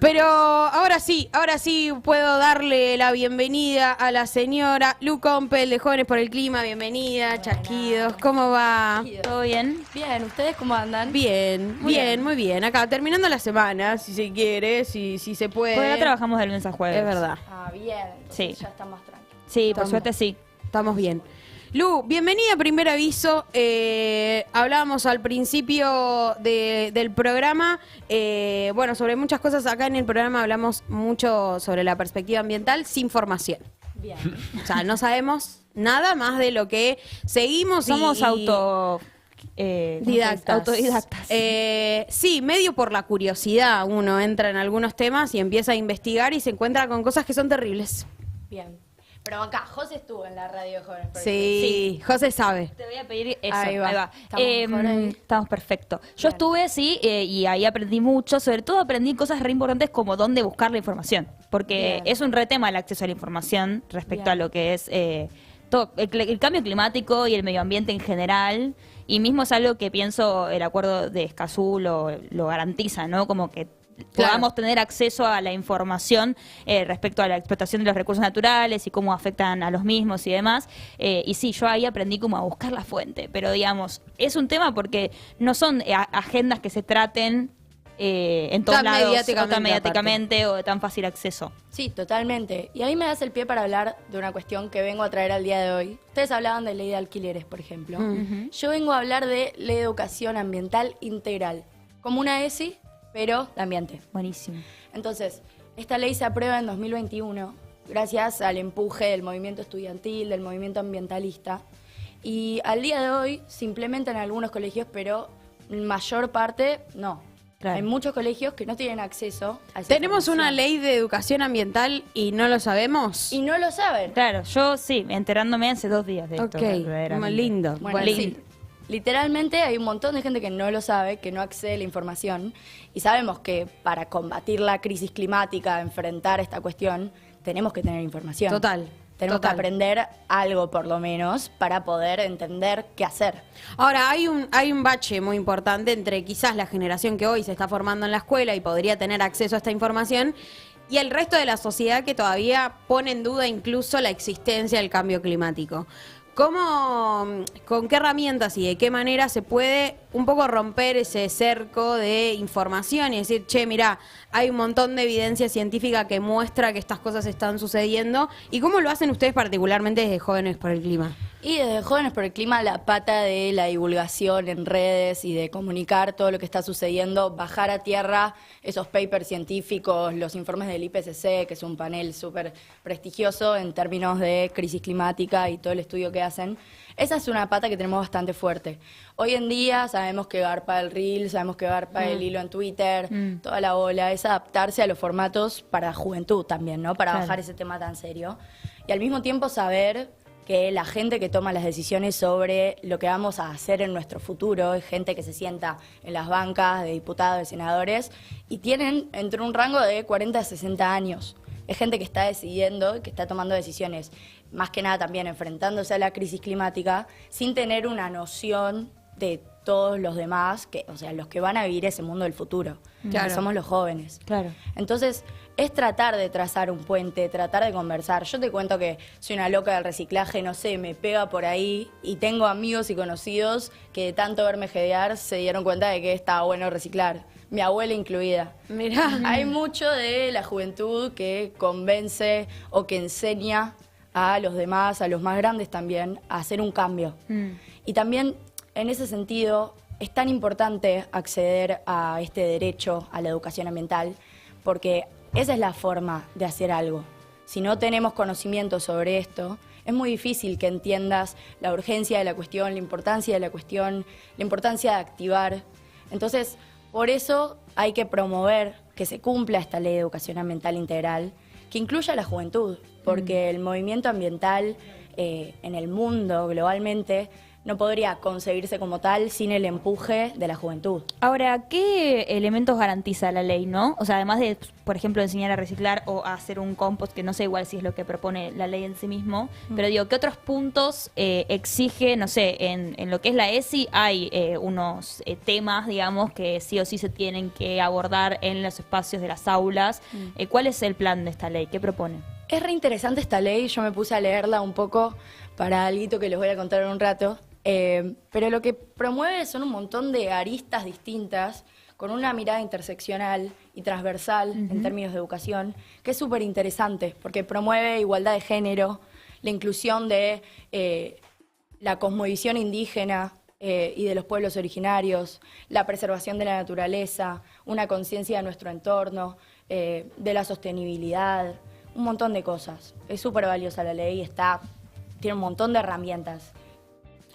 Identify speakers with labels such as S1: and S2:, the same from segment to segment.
S1: Pero ahora sí puedo darle la bienvenida a la señora Lu Compel de Jóvenes por el Clima. Bienvenida,
S2: Buena.
S1: Chasquidos. ¿Cómo va?
S2: ¿Todo bien? Bien, ¿ustedes cómo andan?
S1: Bien, muy bien. Acá terminando la semana, si se quiere, si se puede.
S3: Porque acá trabajamos de lunes a jueves.
S1: Es verdad.
S2: Ah, bien.
S3: Sí.
S2: Ya está más tranquilo.
S3: Sí, por suerte sí.
S1: Estamos bien. Lu, bienvenida a Primer Aviso. Hablábamos al principio del programa, sobre muchas cosas. Acá en el programa hablamos mucho sobre la perspectiva ambiental sin formación.
S2: Bien.
S1: O sea, no sabemos nada más de lo que seguimos.
S3: Somos autodidactas.
S1: Sí, medio por la curiosidad uno entra en algunos temas y empieza a investigar y se encuentra con cosas que son terribles.
S2: Bien. Pero acá, José estuvo en la radio de Jóvenes por el
S1: Sí, José sabe.
S3: Te voy a pedir eso.
S2: Ahí va. ¿Estamos mejor ahí?
S3: Estamos perfecto. Yo
S2: Bien.
S3: estuve, sí, y ahí aprendí mucho. Sobre todo aprendí cosas re importantes como dónde buscar la información. Porque
S2: Bien.
S3: es un re tema el acceso a la información respecto
S2: Bien.
S3: a lo que es todo el cambio climático y el medio ambiente en general. Y mismo es algo que pienso el acuerdo de Escazú lo garantiza, ¿no? Como que podamos tener acceso a la información respecto a la explotación de los recursos naturales y cómo afectan a los mismos y demás. Y sí, yo ahí aprendí como a buscar la fuente, pero digamos, es un tema porque no son agendas que se traten en todos
S1: Tan
S3: lados, o tan
S1: mediáticamente,
S3: mediáticamente o de tan fácil acceso.
S2: Sí, totalmente. Y ahí me das el pie para hablar de una cuestión que vengo a traer al día de hoy. Ustedes hablaban de ley de alquileres, por ejemplo. Yo vengo a hablar de ley de educación ambiental integral, como una ESI, pero de ambiente.
S3: Buenísimo.
S2: Entonces, esta ley se aprueba en 2021 gracias al empuje del movimiento estudiantil, del movimiento ambientalista. Y al día de hoy se implementa en algunos colegios, pero en mayor parte no.
S3: Claro.
S2: Hay muchos colegios que no tienen acceso a esa
S1: ¿Tenemos
S2: información.
S1: una ley de educación ambiental y no lo sabemos?
S2: Y no lo saben.
S3: Claro, yo sí, enterándome hace 2 días de esto.
S1: Ok,
S3: verdaderamente.
S1: lindo.
S2: Bueno, sí. Literalmente hay un montón de gente que no lo sabe, que no accede a la información. Y sabemos que para combatir la crisis climática, enfrentar esta cuestión, tenemos que tener información.
S1: Total.
S2: Tenemos que aprender algo, por lo menos, para poder entender qué hacer.
S1: Ahora, hay un bache muy importante entre quizás la generación que hoy se está formando en la escuela y podría tener acceso a esta información y el resto de la sociedad que todavía pone en duda incluso la existencia del cambio climático. ¿Con qué herramientas y de qué manera se puede un poco romper ese cerco de información y decir, che, mirá, hay un montón de evidencia científica que muestra que estas cosas están sucediendo? ¿Y cómo lo hacen ustedes particularmente desde Jóvenes por el Clima?
S2: Y desde Jóvenes por el Clima, la pata de la divulgación en redes y de comunicar todo lo que está sucediendo, bajar a tierra esos papers científicos, los informes del IPCC, que es un panel súper prestigioso en términos de crisis climática y todo el estudio que hacen. Esa es una pata que tenemos bastante fuerte. Hoy en día sabemos que garpa el reel, sabemos que garpa el hilo en Twitter, toda la ola, es adaptarse a los formatos para la juventud también, ¿no? Para bajar ese tema tan serio. Y al mismo tiempo saber que la gente que toma las decisiones sobre lo que vamos a hacer en nuestro futuro es gente que se sienta en las bancas de diputados, de senadores, y tienen entre un rango de 40 a 60 años. Es gente que está decidiendo y que está tomando decisiones, más que nada también enfrentándose a la crisis climática, sin tener una noción de todos los demás, o sea, los que van a vivir ese mundo del futuro,
S1: Claro.
S2: que somos los jóvenes.
S3: Claro.
S2: Entonces, es tratar de trazar un puente, tratar de conversar. Yo te cuento que soy una loca del reciclaje, no sé, me pega por ahí y tengo amigos y conocidos que de tanto verme jedear se dieron cuenta de que estaba bueno reciclar. Mi abuela incluida.
S1: Mirá.
S2: Hay mucho de la juventud que convence o que enseña a los demás, a los más grandes también, a hacer un cambio. Y también, en ese sentido, es tan importante acceder a este derecho a la educación ambiental, porque esa es la forma de hacer algo. Si no tenemos conocimiento sobre esto, es muy difícil que entiendas la urgencia de la cuestión, la importancia de la cuestión, la importancia de activar. Entonces, por eso hay que promover que se cumpla esta ley de educación ambiental integral, que incluya a la juventud, porque el movimiento ambiental en el mundo globalmente no podría concebirse como tal sin el empuje de la juventud.
S3: Ahora, ¿qué elementos garantiza la ley, no? O sea, además de, por ejemplo, enseñar a reciclar o a hacer un compost, que no sé igual si es lo que propone la ley en sí mismo, pero digo, ¿qué otros puntos exige, no sé, en lo que es la ESI hay unos temas, digamos, que sí o sí se tienen que abordar en los espacios de las aulas? ¿Cuál es el plan de esta ley? ¿Qué propone?
S2: Es re interesante esta ley, yo me puse a leerla un poco para algo que les voy a contar en un rato, pero lo que promueve son un montón de aristas distintas, con una mirada interseccional y transversal en términos de educación, que es súper interesante, porque promueve igualdad de género, la inclusión de la cosmovisión indígena y de los pueblos originarios, la preservación de la naturaleza, una conciencia de nuestro entorno, de la sostenibilidad, un montón de cosas. Es súper valiosa la ley, tiene un montón de herramientas.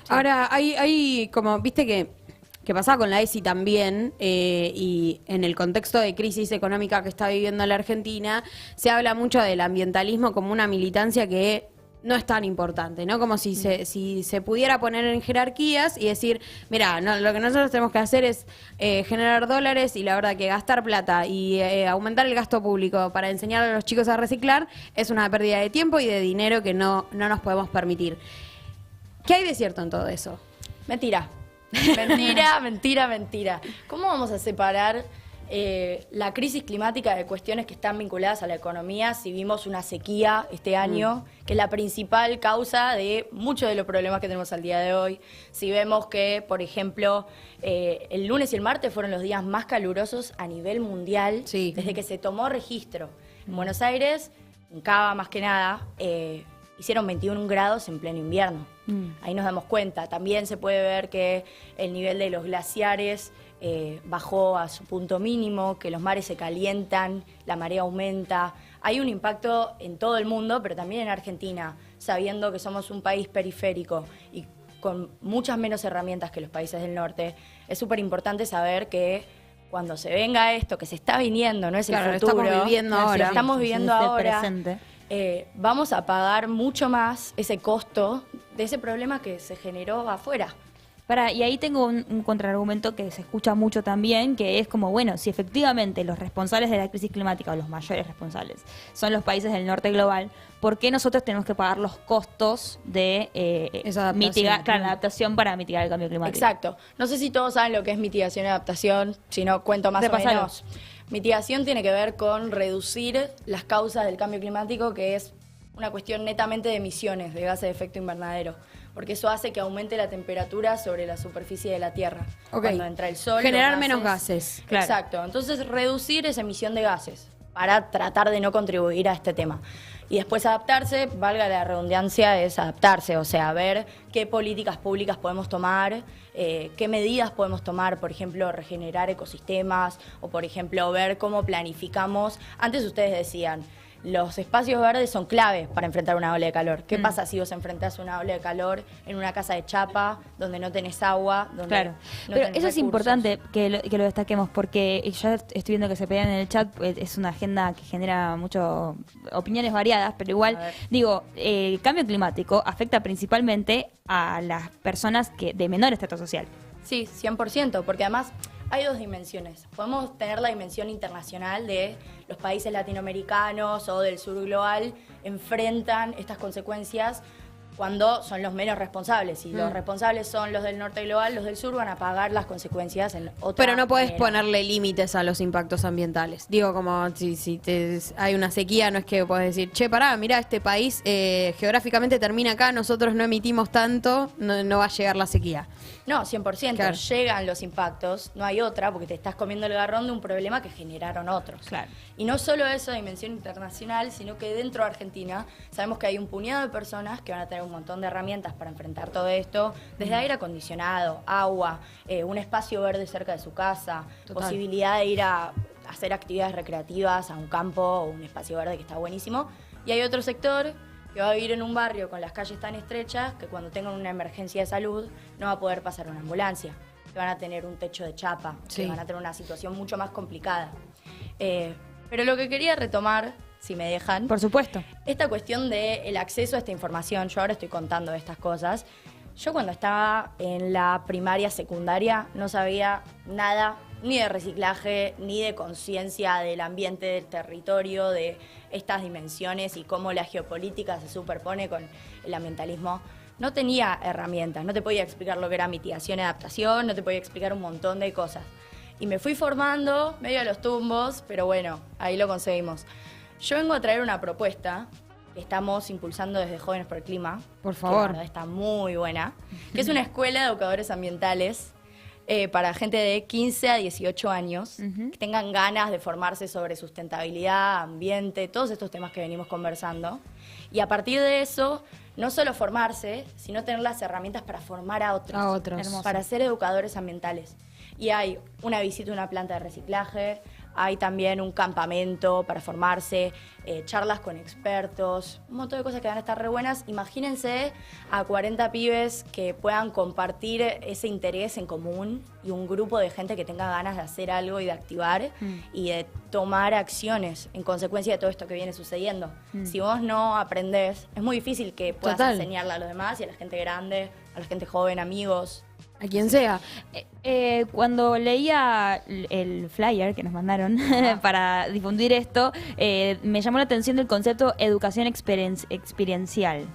S2: Sí.
S1: Ahora, hay como, viste que pasaba con la ESI también, y en el contexto de crisis económica que está viviendo la Argentina, se habla mucho del ambientalismo como una militancia que no es tan importante, ¿no? Como si se pudiera poner en jerarquías y decir, mira, no, lo que nosotros tenemos que hacer es generar dólares y la verdad que gastar plata y aumentar el gasto público para enseñar a los chicos a reciclar es una pérdida de tiempo y de dinero que no nos podemos permitir. ¿Qué hay de cierto en todo eso?
S2: Mentira. Mentira. ¿Cómo vamos a separar la crisis climática de cuestiones que están vinculadas a la economía si vimos una sequía este año, que es la principal causa de muchos de los problemas que tenemos al día de hoy? Si vemos que, por ejemplo, el lunes y el martes fueron los días más calurosos a nivel mundial desde que se tomó registro. En Buenos Aires, en Cava más que nada, hicieron 21 grados en pleno invierno. Ahí nos damos cuenta. También se puede ver que el nivel de los glaciares bajó a su punto mínimo, que los mares se calientan, la marea aumenta. Hay un impacto en todo el mundo, pero también en Argentina, sabiendo que somos un país periférico y con muchas menos herramientas que los países del norte. Es súper importante saber que cuando se venga esto, que se está viniendo, no es el futuro.
S1: Estamos viviendo ahora.
S2: Estamos viviendo ahora.
S3: Presente.
S2: Vamos a pagar mucho más ese costo de ese problema que se generó afuera.
S3: Y ahí tengo un contraargumento que se escucha mucho también, que es como, bueno, si efectivamente los responsables de la crisis climática, o los mayores responsables, son los países del norte global, ¿por qué nosotros tenemos que pagar los costos de mitigar, la adaptación para mitigar el cambio climático?
S2: Exacto. No sé si todos saben lo que es mitigación y adaptación, si no cuento más o menos. Mitigación tiene que ver con reducir las causas del cambio climático, que es una cuestión netamente de emisiones de gases de efecto invernadero, porque eso hace que aumente la temperatura sobre la superficie de la Tierra. Cuando entra el sol.
S1: Generar menos gases.
S2: Claro. Exacto. Entonces, reducir esa emisión de gases para tratar de no contribuir a este tema. Y después adaptarse, valga la redundancia, es adaptarse, o sea, ver qué políticas públicas podemos tomar, qué medidas podemos tomar, por ejemplo, regenerar ecosistemas, o por ejemplo, ver cómo planificamos. Antes ustedes decían, los espacios verdes son claves para enfrentar una ola de calor. ¿Qué pasa si vos enfrentás una ola de calor en una casa de chapa, donde no tenés agua, donde no
S3: pero
S2: tenés
S3: eso es
S2: recursos?
S3: Importante que lo destaquemos, porque ya estoy viendo que se pelean en el chat, es una agenda que genera muchas opiniones variadas, pero igual, digo, el cambio climático afecta principalmente a las personas de menor estrato social.
S2: Sí, 100%, porque además hay dos dimensiones. Podemos tener la dimensión internacional de los países latinoamericanos o del sur global enfrentan estas consecuencias cuando son los menos responsables. Si los responsables son los del norte global, los del sur van a pagar las consecuencias en otra
S1: Pero no puedes
S2: manera.
S1: ponerle límites a los impactos ambientales. Digo, como si hay una sequía, no es que puedes decir, che, pará, mirá, este país geográficamente termina acá, nosotros no emitimos tanto, no va a llegar la sequía.
S2: No, 100%.
S1: Claro.
S2: Llegan los impactos, no hay otra, porque te estás comiendo el garrón de un problema que generaron otros.
S3: Claro.
S2: Y no solo eso a dimensión internacional, sino que dentro de Argentina sabemos que hay un puñado de personas que van a tener un montón de herramientas para enfrentar todo esto, desde aire acondicionado, agua, un espacio verde cerca de su casa, posibilidad de ir a hacer actividades recreativas a un campo o un espacio verde que está buenísimo. Y hay otro sector que va a vivir en un barrio con las calles tan estrechas que cuando tengan una emergencia de salud no va a poder pasar una ambulancia, que van a tener un techo de chapa, que van a tener una situación mucho más complicada. Pero lo que quería retomar, si me dejan,
S3: Por supuesto.
S2: esta cuestión del acceso a esta información. Yo ahora estoy contando estas cosas, Yo cuando estaba en la primaria, secundaria, no sabía nada ni de reciclaje, ni de conciencia del ambiente, del territorio, de estas dimensiones y cómo la geopolítica se superpone con el ambientalismo. No tenía herramientas, no te podía explicar lo que era mitigación y adaptación, no te podía explicar un montón de cosas. Y me fui formando medio a los tumbos, pero bueno, ahí lo conseguimos. Yo vengo a traer una propuesta que estamos impulsando desde Jóvenes por el Clima.
S1: Por
S2: que
S1: favor.
S2: la verdad está muy buena. Que es una escuela de educadores ambientales para gente de 15 a 18 años que tengan ganas de formarse sobre sustentabilidad, ambiente, todos estos temas que venimos conversando. Y a partir de eso, no solo formarse, sino tener las herramientas para formar a otros.
S1: A otros.
S3: Hermoso.
S2: Para ser educadores ambientales. Y hay una visita a una planta de reciclaje, hay también un campamento para formarse, charlas con expertos, un montón de cosas que van a estar re buenas. Imagínense a 40 pibes que puedan compartir ese interés en común y un grupo de gente que tenga ganas de hacer algo y de activar y de tomar acciones en consecuencia de todo esto que viene sucediendo. Si vos no aprendés, es muy difícil que puedas
S1: Total.
S2: enseñarle a los demás y a la gente grande, a la gente joven, amigos.
S1: A quien sea.
S3: Cuando leía el flyer que nos mandaron para difundir esto, me llamó la atención el concepto educación experiencial.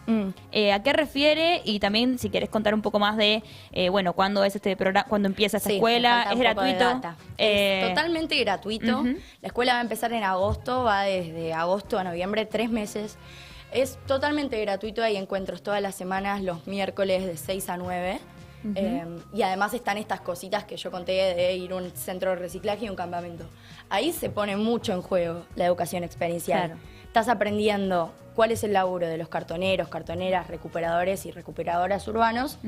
S3: ¿A qué refiere? Y también si querés contar un poco más de, bueno, cuándo es este programa, cuándo empieza esta
S2: Sí,
S3: escuela,
S2: me falta
S3: es
S2: un poco de
S3: gratuito.
S2: data. Es totalmente gratuito. La escuela va a empezar en agosto, va desde agosto a noviembre, 3 meses. Es totalmente gratuito, hay encuentros todas las semanas, los miércoles de 6 a 9. Y además están estas cositas que yo conté de ir a un centro de reciclaje y un campamento. Ahí se pone mucho en juego la educación experiencial.
S3: Claro.
S2: Estás aprendiendo cuál es el laburo de los cartoneros, cartoneras, recuperadores y recuperadoras urbanos,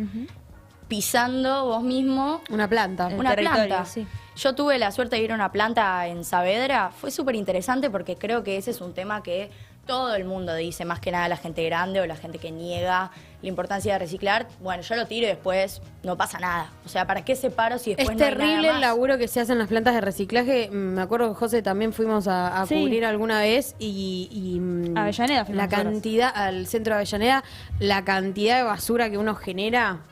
S2: pisando vos mismo
S1: Una planta.
S3: El
S2: una
S3: territorio,
S2: planta.
S3: sí.
S2: Yo tuve la suerte de ir a una planta en Saavedra. Fue súper interesante porque creo que ese es un tema que todo el mundo dice, más que nada la gente grande o la gente que niega la importancia de reciclar. Bueno, yo lo tiro y después no pasa nada. O sea, ¿para qué separo si después
S1: Es
S2: no hay nada
S1: terrible el
S2: más?
S1: laburo que se hace en las plantas de reciclaje. Me acuerdo que José también fuimos a
S3: Sí.
S1: cubrir alguna vez y
S3: Avellaneda fuimos
S1: la
S3: nosotros.
S1: cantidad, al centro de Avellaneda, la cantidad de basura que uno genera,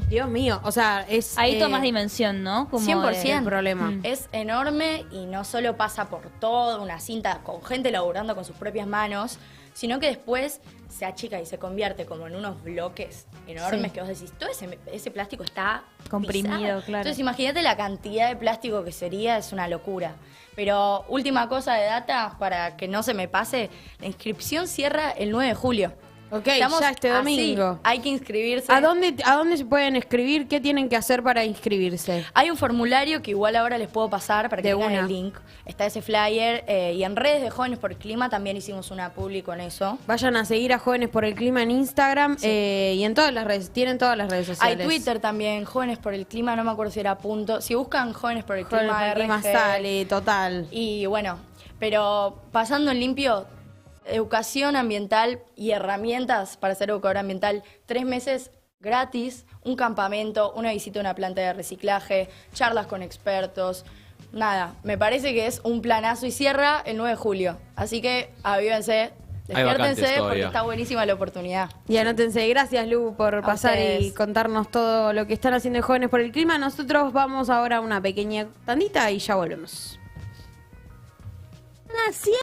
S1: Dios mío, o sea, es
S3: Ahí tomas dimensión, ¿no? Como
S2: 100%.
S1: el problema.
S2: Es enorme y no solo pasa por toda una cinta con gente laburando con sus propias manos, sino que después se achica y se convierte como en unos bloques enormes
S3: Sí.
S2: que vos decís, todo ese plástico está
S3: Comprimido,
S2: pisado.
S3: claro.
S2: Entonces imagínate la cantidad de plástico que sería, es una locura. Pero última cosa de data, para que no se me pase, la inscripción cierra el 9 de julio.
S1: Ok, ya este domingo.
S2: Hay que inscribirse.
S1: ¿A dónde se pueden escribir? ¿Qué tienen que hacer para inscribirse?
S2: Hay un formulario que igual ahora les puedo pasar para que
S1: De
S2: tengan
S1: una.
S2: el link. Está ese flyer y en redes de Jóvenes por el Clima también hicimos una publi con eso.
S1: Vayan a seguir a Jóvenes por el Clima en Instagram y en todas las redes, tienen todas las redes
S2: Hay
S1: sociales.
S2: Twitter también, Jóvenes por el Clima, no me acuerdo si era punto. Si buscan Jóvenes por el
S1: Jóvenes
S2: Clima,
S1: por el Clima
S2: RG.
S1: sale, total.
S2: Y bueno, pero pasando en limpio, educación ambiental y herramientas para ser educador ambiental, 3 meses gratis, un campamento, una visita a una planta de reciclaje, charlas con expertos. Nada, me parece que es un planazo y cierra el 9 de julio. Así que avívense,
S4: Hay vacantes
S2: despiértense porque
S4: todavía.
S2: está buenísima la oportunidad.
S1: Y anótense, gracias Lu por pasar y
S2: ustedes.
S1: contarnos todo lo que están haciendo en Jóvenes por el Clima. Nosotros vamos ahora a una pequeña tandita y ya volvemos.